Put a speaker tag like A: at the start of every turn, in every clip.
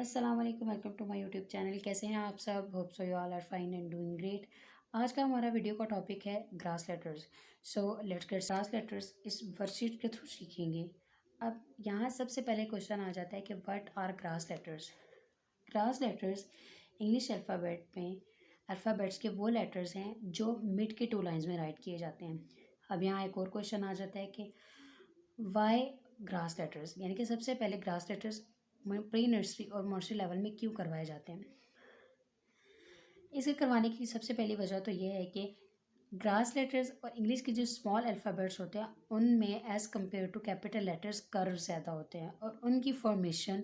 A: अस्सलाम वालेकुम, welcome to my YouTube channel. कैसे हैं आप सब? Hope so you all are fine and doing great. आज का हमारा वीडियो का टॉपिक है grass letters. So let's get grass letters इस वर्कशीट के थ्रू सीखेंगे। अब यहाँ सबसे पहले क्वेश्चन आ जाता है कि what are grass letters. Grass letters English alphabet में अल्फ़ाबेट्स के वो लेटर्स हैं जो मिड के टू लाइंस में राइट किए जाते हैं। अब यहाँ एक और क्वेश्चन आ जाता है कि वाई ग्रास लेटर्स, यानी कि सबसे पहले ग्रास लेटर्स प्री नर्सरी और नर्सरी लेवल में क्यों करवाए जाते हैं। इसे करवाने की सबसे पहली वजह तो ये है कि ग्रास लेटर्स और इंग्लिश के जो स्मॉल अल्फ़ाबेट्स होते हैं उनमें as compare to capital letters curve ज़्यादा होते हैं और उनकी formation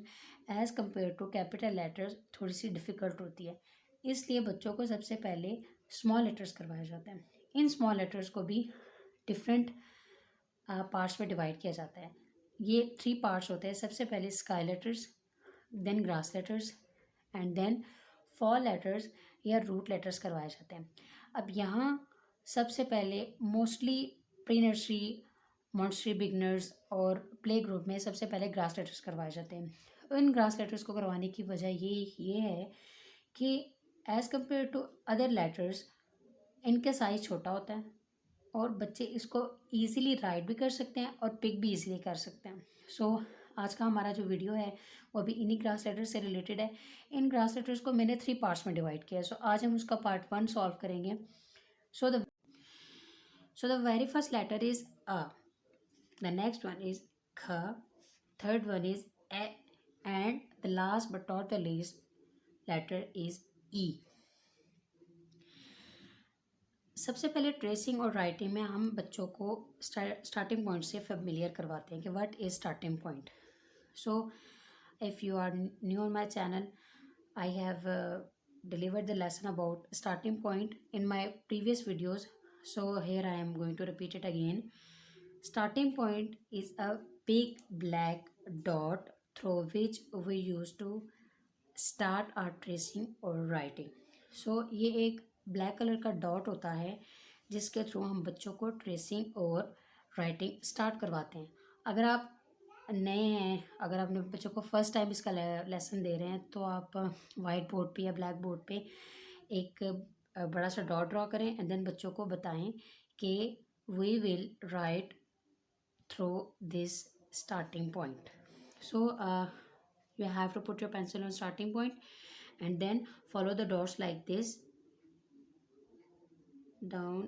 A: as compare to capital letters थोड़ी सी डिफ़िकल्ट होती है। इसलिए बच्चों को सबसे पहले स्मॉल लेटर्स करवाए जाते हैं। इन स्मॉल लेटर्स को भी डिफरेंट पार्ट्स में डिवाइड किया जाता है। ये 3 पार्ट्स होते हैं। सबसे पहले sky letters, then grass letters and then fall letters या रूट लेटर्स करवाए जाते हैं। अब यहाँ सबसे पहले mostly pre nursery, Montessori beginners और प्ले ग्रुप में सबसे पहले ग्रास लेटर्स करवाए जाते हैं। इन ग्रास लेटर्स को करवाने की वजह ये है कि as compare to other letters इनका साइज़ छोटा होता है और बच्चे इसको ईज़िली राइट भी कर सकते हैं और पिक भी ईज़िली कर सकते हैं। सो आज का हमारा जो वीडियो है वो अभी इन्हीं ग्रास लेटर्स से रिलेटेड है। इन ग्रास लेटर्स को मैंने 3 पार्ट्स में डिवाइड किया है। सो आज हम उसका पार्ट 1 सॉल्व करेंगे। So the very first letter is अ, द नेक्स्ट वन इज़ ख, थर्ड वन इज़ ए and the last but not the least letter is ई। सबसे पहले ट्रेसिंग और राइटिंग में हम बच्चों को स्टार्टिंग पॉइंट से फेमिलियर करवाते हैं कि what is starting point. So if you are new on my channel, I have delivered the lesson about starting point in my previous videos. So here I am going to repeat it again. Starting point is a big black dot through which we used to start our tracing or writing. So ये एक black colour का dot होता है जिसके through हम बच्चों को tracing और राइटिंग स्टार्ट करवाते हैं। अगर आप नए हैं, अगर अपने बच्चों को फर्स्ट टाइम इसका लेसन दे रहे हैं तो आप वाइट बोर्ड पे या ब्लैक बोर्ड पे एक बड़ा सा डॉट ड्रॉ करें एंड देन बच्चों को बताएं कि we will write through this starting point. So you have to put your pencil on starting point and then follow the dots like this, down,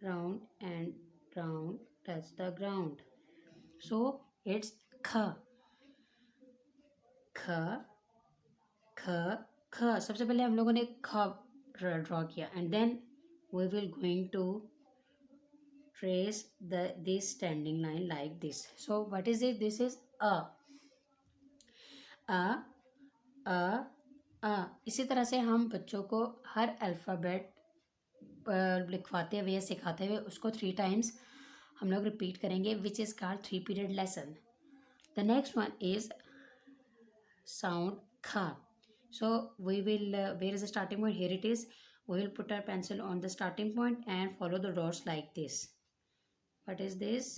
A: round and round, touch the ground. So it's kha, kha, kha, kha. सबसे पहले हम लोगों ने ख draw किया and then we will going to trace this standing line like this. So what is it? This is a, a, इसी तरह से हम बच्चों को हर अल्फ़ाबेट लिखवाते हुए या सिखाते हुए उसको 3 टाइम्स हम लोग रिपीट करेंगे, which is called 3 period lesson. The next one is sound खा. So we will, where is the starting point? Here it is. We will put our pencil on the starting point and follow the dots like this. What is this?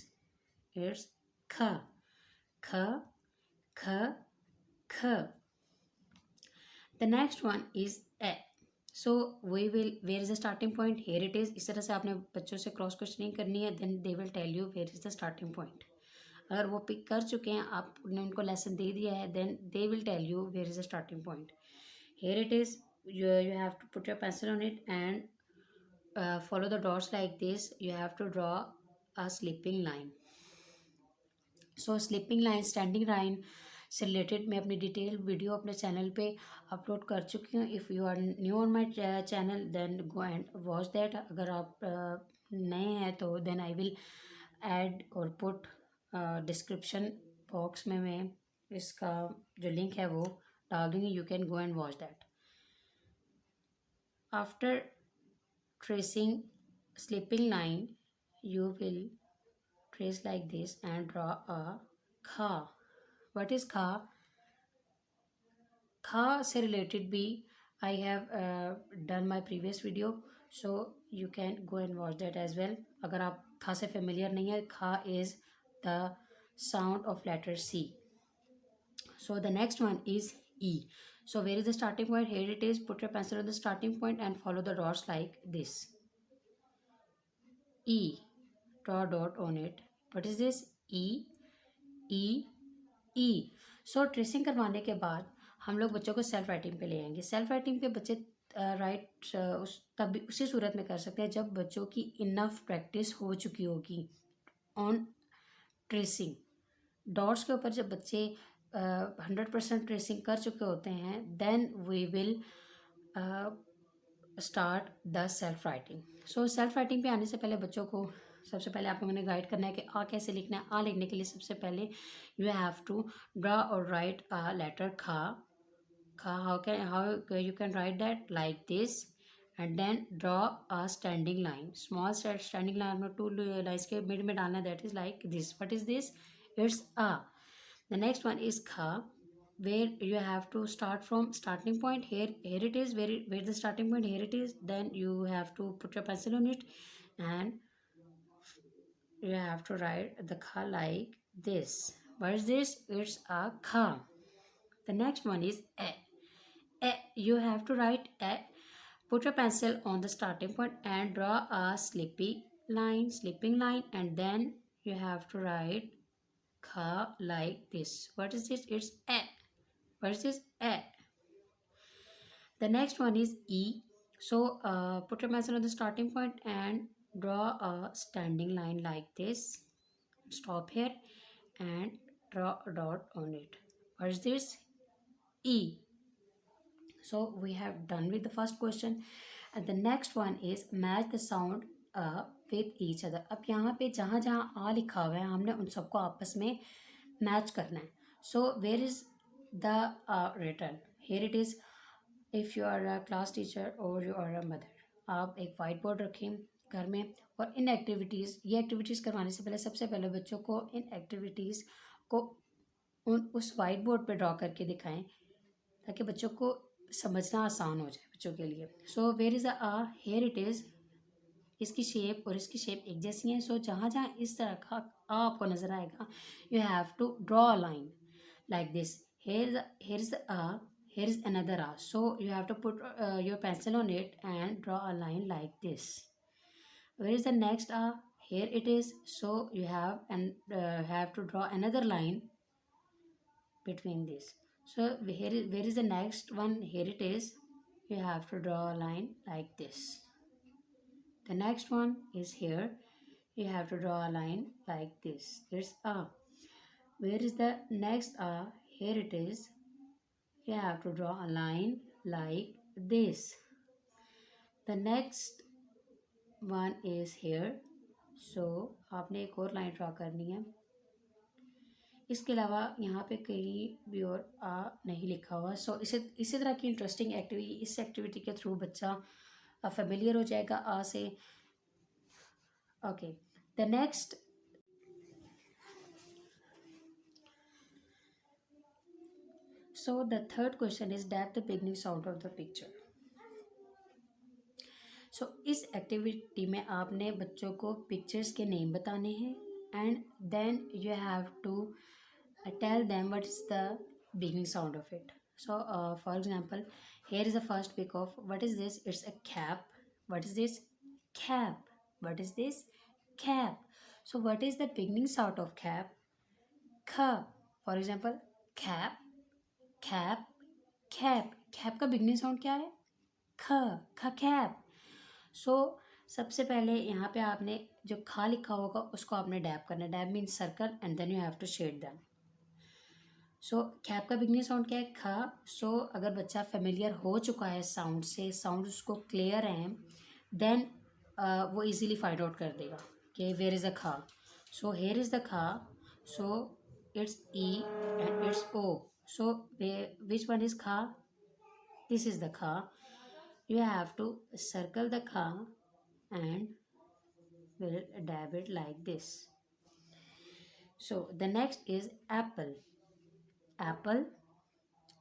A: It's kha, kha, kha, kha. The next one is a. So we will, where is the starting point? Here it is. इस तरह से आपने बच्चों से cross questioning करनी है, then they will tell you where is the starting point. अगर वो पिक कर चुके हैं, आपने उनको लेसन दे दिया है, then they will tell you where is the starting point. Here it is. You have to put your pencil on it and follow the dots like this. You have to draw a sleeping line. So sleeping line, standing line से related मैं अपनी detail video अपने channel पे upload कर चुकी हूँ. If you are new on my channel then go and watch that. अगर आप नए हैं तो देन आई विल ऐड और पुट डिस्क्रिप्शन बॉक्स में मैं इसका जो लिंक है वो डाल दूँगी. You can go and watch that. After tracing sleeping line, you will trace like this and draw a kha. What is kha? Kha से related भी I have done my previous video, so you can go and watch that as well. अगर आप kha से familiar नहीं है, kha is the sound of letter C. So the next one is E. So where is the starting point? Here it is. Put your pencil on the starting point and follow the dots like this. E. Draw a dot on it. What is this? E. E. E. So tracing करवाने के बाद हम लोग बच्चों को self writing पे ले आएंगे. सेल्फ राइटिंग पे बच्चे राइट उस तब उसी सूरत में कर सकते हैं जब बच्चों की इनफ प्रैक्टिस हो चुकी होगी ऑन ट्रेसिंग. डॉट्स के ऊपर जब बच्चे 100% ट्रेसिंग कर चुके होते हैं then we will start the self writing. So self writing पे आने से पहले बच्चों को सबसे पहले आप लोगों ने गाइड करना है कि आ कैसे लिखना है. आ लिखने के लिए सबसे पहले यू हैव टू ड्रा और राइट अ लेटर खा. खा how you can write that like this and then draw a standing line. Small standing line में 2 लाइन्स के मिड में डालना. That is like this. What is this? It's a. The next one is kha, where you have to start from starting point. Here it is. Where the starting point? Here it is. Then you have to put your pencil on it, and you have to write the kha like this. What is this? It's a kha. The next one is a. A. You have to write a. Put your pencil on the starting point and draw a slipping line, and then you have to write kha like this. What is this? It's a. What is this? A. The next one is E. So put your pencil on the starting point and draw a standing line like this. Stop here and draw a dot on it. What is this? E. So we have done with the first question. And the next one is match the sound with each other. अब यहाँ पे जहाँ जहाँ आ लिखा हुआ है हमने उन सबको आपस में मैच करना है. So where is the return? Here it is. If you are a class teacher और यू आर अ मदर, आप एक वाइट बोर्ड रखें घर में और इन एक्टिविटीज़ ये एक्टिविटीज़ करवाने से पहले सबसे पहले बच्चों को इन एक्टिविटीज़ को उस वाइट बोर्ड पे ड्रॉ करके दिखाएं ताकि बच्चों को समझना आसान हो जाए बच्चों के लिए. So where is a here it is. इसकी शेप और इसकी शेप एक जैसी है. सो जहाँ जहाँ इस तरह का आ आपको नज़र आएगा you have to draw a line like this. Here is the a, here is another a. So you have to put your pencil on it and draw a line like this. Where is the next a? Here it is. So you have to draw another line between this. So where is the next one? Here it is. You have to draw a line like this. The next one is here. You have to draw a line like this. There's a. Where is the next a? Here it is. You have to draw a line like this. The next one is here. So आपने एक और line draw करनी है. इसके अलावा यहाँ पे कहीं भी और आ नहीं लिखा हुआ. सो इसी तरह की इंटरेस्टिंग एक्टिविटी इस एक्टिविटी के थ्रू बच्चा फेमिलियर हो जाएगा आ से. Okay. The next. So the third question is dab the beginning sound of the picture. So इस एक्टिविटी में आपने बच्चों को पिक्चर्स के नेम बताने हैं and then you have to tell them what is the beginning sound of it. So for example, here is the first pic of what is this? It's a cap. What is this? Cap. What is this? Cap. So what is the beginning sound of cap? Kha. For example, cap, cap, cap. Cap का beginning sound क्या है? ख. ख cap. So सबसे पहले यहाँ पे आपने जो खा लिखा होगा उसको आपने डैब करना है. Dab means circle and then you have to shade them. So cap का बिगनिंग साउंड क्या है? खा. सो अगर बच्चा फेमिलियर हो चुका है साउंड से, साउंड उसको क्लियर है, देन वो इजीली फाइंड आउट कर देगा कि वेयर इज़ द खा. सो हेयर इज़ द खा. So it's E and it's O. So which one is खा? दिस इज़ द खा. You have to circle the kha and will dab it like this. So the next is apple. Apple,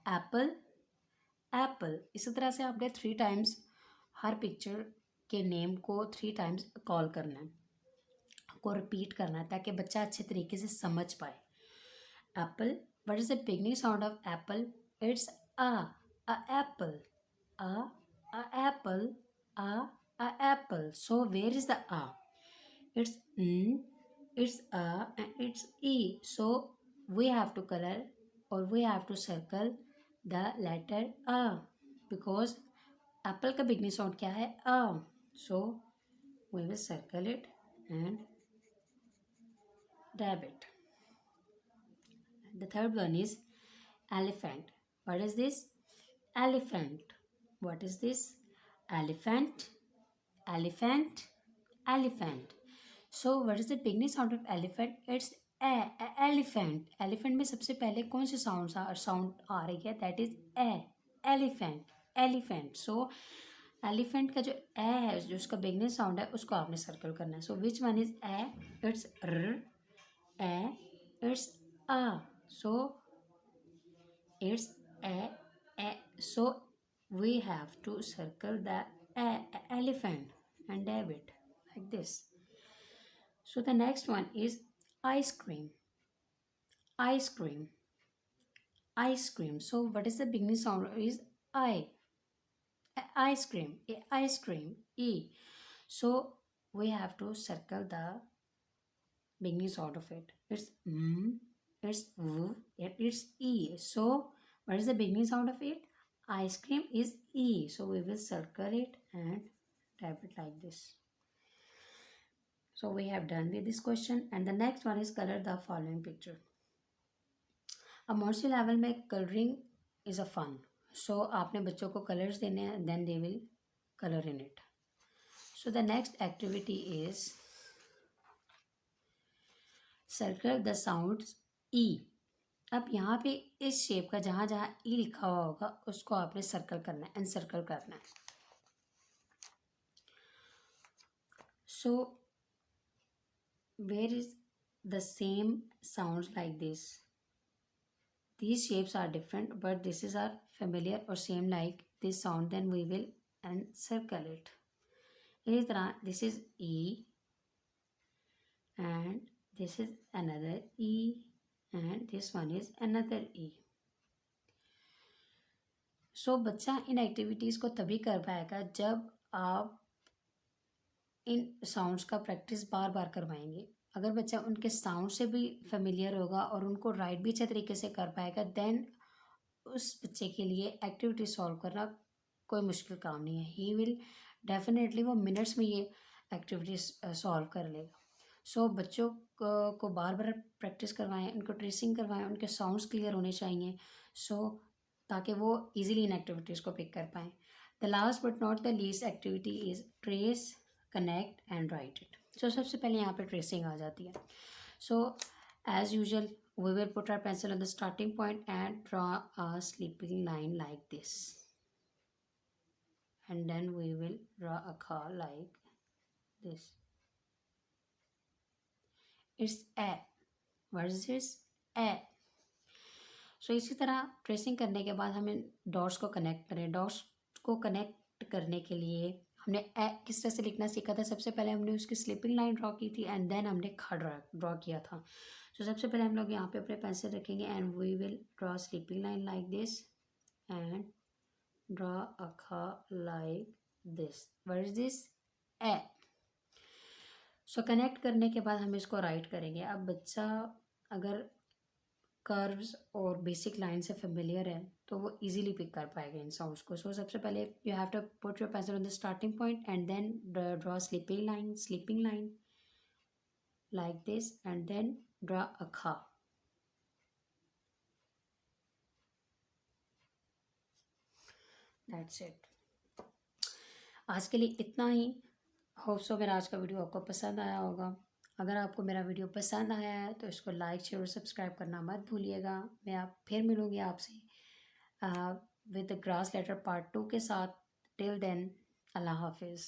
A: apple, apple. इसी तरह से आपने 3 times हर picture के name को 3 times call करना है, को रिपीट करना है ताकि बच्चा अच्छे तरीके से समझ पाए. Apple. What is the beginning sound of apple? It's a apple, a apple, a apple. So where is the a? It's n, it's a, and it's e. So we have to color or we have to circle the letter a because apple का beginning sound क्या है a. So we will circle it and dab it. The third one is elephant. What is this? Elephant. What is this? Elephant, elephant, elephant. So what is the beginning sound of elephant? It's elephant. Elephant में सबसे पहले कौन से sound आ रही है? That is elephant, elephant. So elephant का जो है जो उसका beginning sound है उसको आपने circle करना है. So which one is It's r, it's a. So it's a. So we have to circle the elephant and dab it like this. So the next one is ice cream. Ice cream. Ice cream. So what is the beginning sound? Is I. Ice cream. Ice cream. E. So we have to circle the beginning sound of it. It's it's v, it's e. So what is the beginning sound of it? Ice cream is e. So we will circle it and type it like this. So we have done with this question, and the next one is color the following picture. अब मॉन्सी level में colouring is a fun. So आपने बच्चों को colours देने हैं, then they will colour in it. So the next activity is circle the sounds ई. अब यहाँ पे इस शेप का जहाँ जहाँ ई लिखा हुआ होगा उसको आपने सर्कल करना है, एनसर्कल करना है. So where is the same sounds like this. These shapes are different, but this is our familiar or same like this sound. Then we will encircle it. इसी तरह this is E and this is another E and this one is another E. So बच्चा इन activities को तभी कर पाएगा जब आप इन sounds का प्रैक्टिस बार बार करवाएंगे. अगर बच्चा उनके साउंड से भी फेमिलियर होगा और उनको राइट भी अच्छे तरीके से कर पाएगा, देन उस बच्चे के लिए एक्टिविटी सॉल्व करना कोई मुश्किल काम नहीं है. ही विल डेफिनेटली वो मिनट्स में ये एक्टिविटी सॉल्व कर लेगा. सो बच्चों को बार बार प्रैक्टिस करवाएं, उनको ट्रेसिंग करवाएं, उनके साउंड्स क्लियर होने चाहिए. सो ताकि वो इजीली इन एक्टिविटीज़ को पिक कर पाएँ. The last but not the least activity is trace, connect and write it. So सबसे पहले यहाँ पे ट्रेसिंग आ जाती है. So as usual we will put our pencil on the starting point and draw a sleeping line like this, and then we will draw a car like this. It's a. What is this? A. So इसी तरह tracing करने के बाद हमें dots को connect करें. Dots को connect करने के लिए हमने ए किस तरह से लिखना सीखा था. सबसे पहले हमने उसकी स्लीपिंग लाइन ड्रॉ की थी एंड देन हमने खा ड्रॉ किया था. तो सबसे पहले हम लोग यहाँ पे अपने पेंसिल रखेंगे and we will draw sleeping line like this and draw a खा like this. What is this? ए. सो कनेक्ट करने के बाद हम इसको राइट करेंगे. अब बच्चा अगर कर्व्स और बेसिक लाइन से फेमिलियर है तो वो इजीली पिक कर पाएगा इन साउंड्स को. सो सबसे पहले you have to put your pencil on the starting point and then draw sleeping line like this and then draw a kha. That's it. आज के लिए इतना ही. होप सो मेरा आज का वीडियो आपको पसंद आया होगा. अगर आपको मेरा वीडियो पसंद आया है तो इसको लाइक शेयर और सब्सक्राइब करना मत भूलिएगा. मैं आप फिर मिलूँगी आपसे with the grass letter part 2 के साथ. टिल देन अल्लाह हाफिज़.